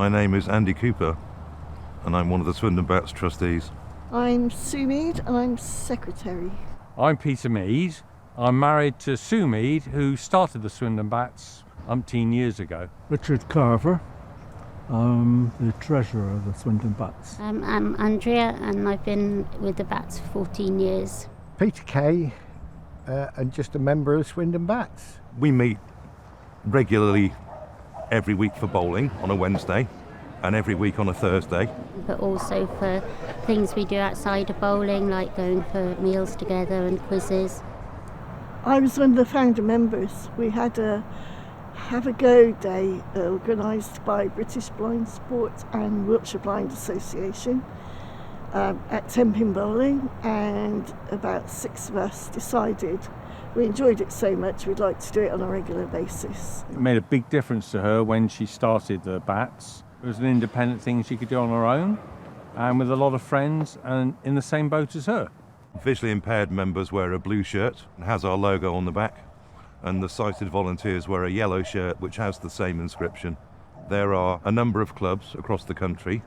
My name is Andy Cooper, and I'm one of the Swindon Bats trustees. I'm Sue Mead, and I'm secretary. I'm Peter Mead. I'm married to Sue Mead, who started the Swindon Bats umpteen years ago. Richard Carver. I'm the treasurer of the Swindon Bats. I'm Andrea, and I've been with the Bats for 14 years. Peter Kay, and just a member of Swindon Bats. We meet regularly every week for bowling on a Wednesday and every week on a Thursday. But also for things we do outside of bowling, like going for meals together and quizzes. I was one of the founder members. We had a Have a Go Day organised by British Blind Sport and Wiltshire Blind Association at Tenpin Bowling, and about 6 of us decided we enjoyed it so much we'd like to do it on a regular basis. It made a big difference to her when she started the Bats. It was an independent thing she could do on her own and with a lot of friends and in the same boat as her. Visually impaired members wear a blue shirt and has our logo on the back, and the sighted volunteers wear a yellow shirt which has the same inscription. There are a number of clubs across the country.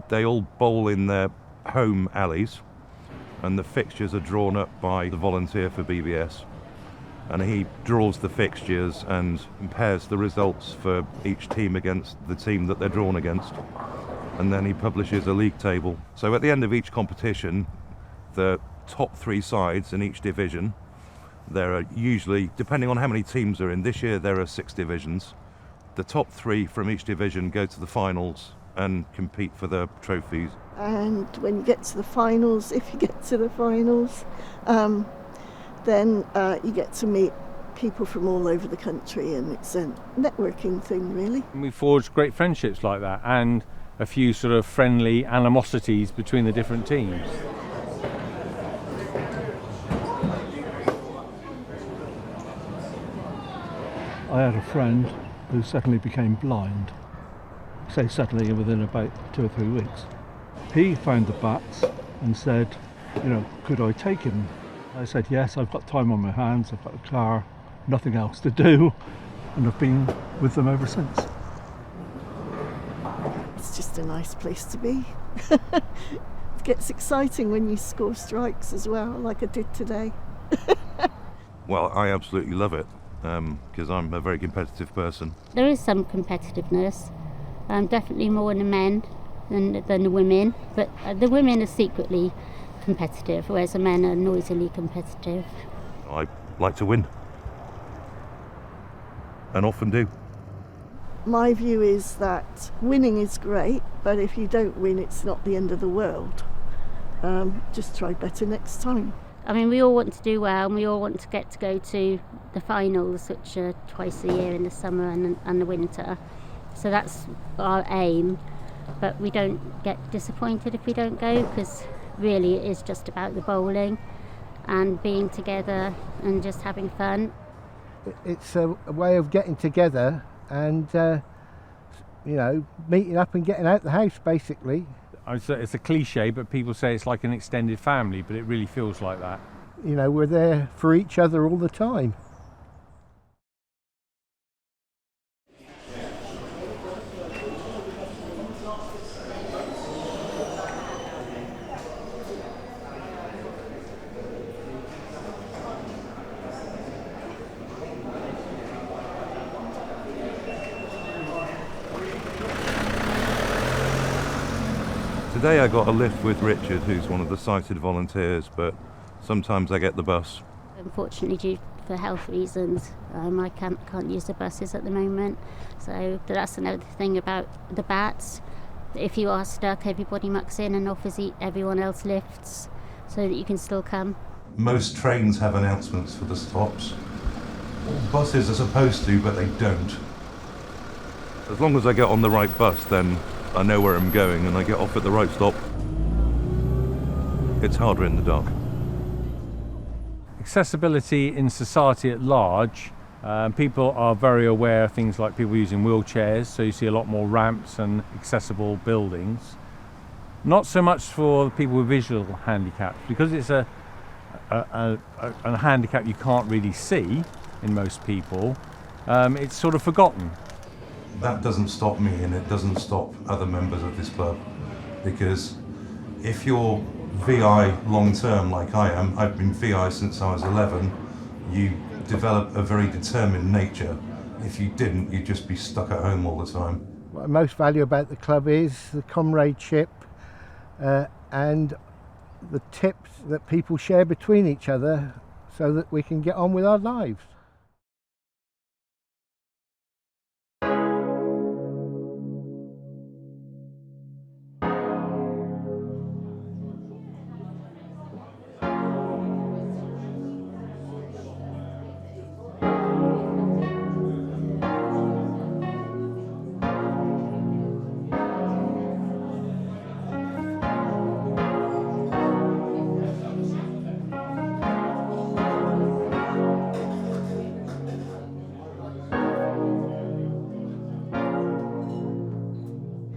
They all bowl in their home alleys, and the fixtures are drawn up by the volunteer for BBS, and he draws the fixtures and compares the results for each team against the team that they're drawn against, and then he publishes a league table. So at the end of each competition, the top 3 sides in each division, there are usually, depending on how many teams are in, this year there are 6 divisions, the top 3 from each division go to the finals and compete for the trophies. And when you get to the finals, if you get to the finals, then you get to meet people from all over the country, and it's a networking thing, really. And we forged great friendships like that, and a few sort of friendly animosities between the different teams. I had a friend who suddenly became blind. Say suddenly, within about 2 or 3 weeks. He found the Bats and said, could I take him? I said, yes, I've got time on my hands, I've got a car, nothing else to do, and I've been with them ever since. It's just a nice place to be. It gets exciting when you score strikes as well, like I did today. Well, I absolutely love it, because I'm a very competitive person. There is some competitiveness, definitely more in the men than the women, but the women are secretly competitive, whereas the men are noisily competitive. I like to win, and often do. My view is that winning is great, but if you don't win, it's not the end of the world. Just try better next time. I mean, we all want to do well, and we all want to get to go to the finals, which are twice a year in the summer and the winter. So that's our aim, but we don't get disappointed if we don't go, because really it is just about the bowling and being together and just having fun. It's a way of getting together and meeting up and getting out the house, basically. It's a cliche, but people say it's like an extended family, but it really feels like that. We're there for each other all the time. Today I got a lift with Richard, who's one of the sighted volunteers, but sometimes I get the bus. Unfortunately, for health reasons, I can't use the buses at the moment. So that's another thing about the Bats. If you are stuck, everybody mucks in and offers everyone else lifts so that you can still come. Most trains have announcements for the stops. All buses are supposed to, but they don't. As long as I get on the right bus, then I know where I'm going and I get off at the right stop. It's harder in the dark. Accessibility in society at large, people are very aware of things like people using wheelchairs, so you see a lot more ramps and accessible buildings. Not so much for people with visual handicaps, because it's a handicap you can't really see in most people. It's sort of forgotten. that doesn't stop me, and it doesn't stop other members of this club, because if you're VI long term like I am, I've been VI since I was 11, you develop a very determined nature. If you didn't, you'd just be stuck at home all the time. What I most value about the club is the comradeship and the tips that people share between each other so that we can get on with our lives.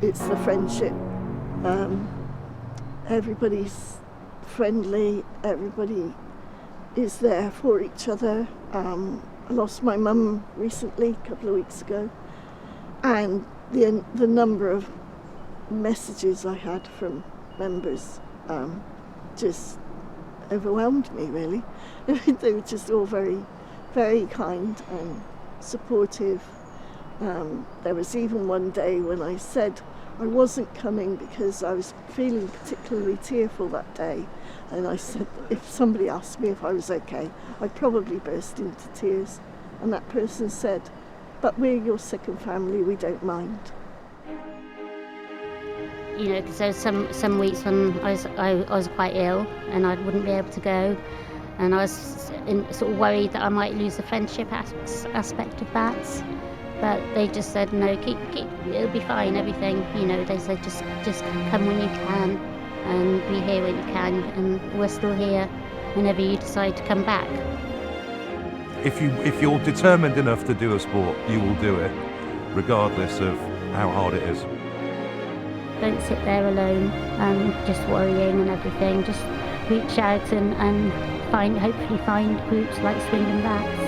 It's the friendship. Everybody's friendly, everybody is there for each other. I lost my mum recently, a couple of weeks ago, and the number of messages I had from members just overwhelmed me, really. They were just all very, very kind and supportive. There was even one day when I said I wasn't coming because I was feeling particularly tearful that day, and I said if somebody asked me if I was okay, I'd probably burst into tears, and that person said, "But we're your second family, we don't mind." You know, because there was some weeks when I was quite ill and I wouldn't be able to go, and I was sort of worried that I might lose the friendship aspect of that. But they just said, no, keep, it'll be fine, everything. You know, they said just come when you can and be here when you can, and we're still here whenever you decide to come back. If you're determined enough to do a sport, you will do it, regardless of how hard it is. Don't sit there alone and just worrying and everything. Just reach out and hopefully find groups like Swindon Bats.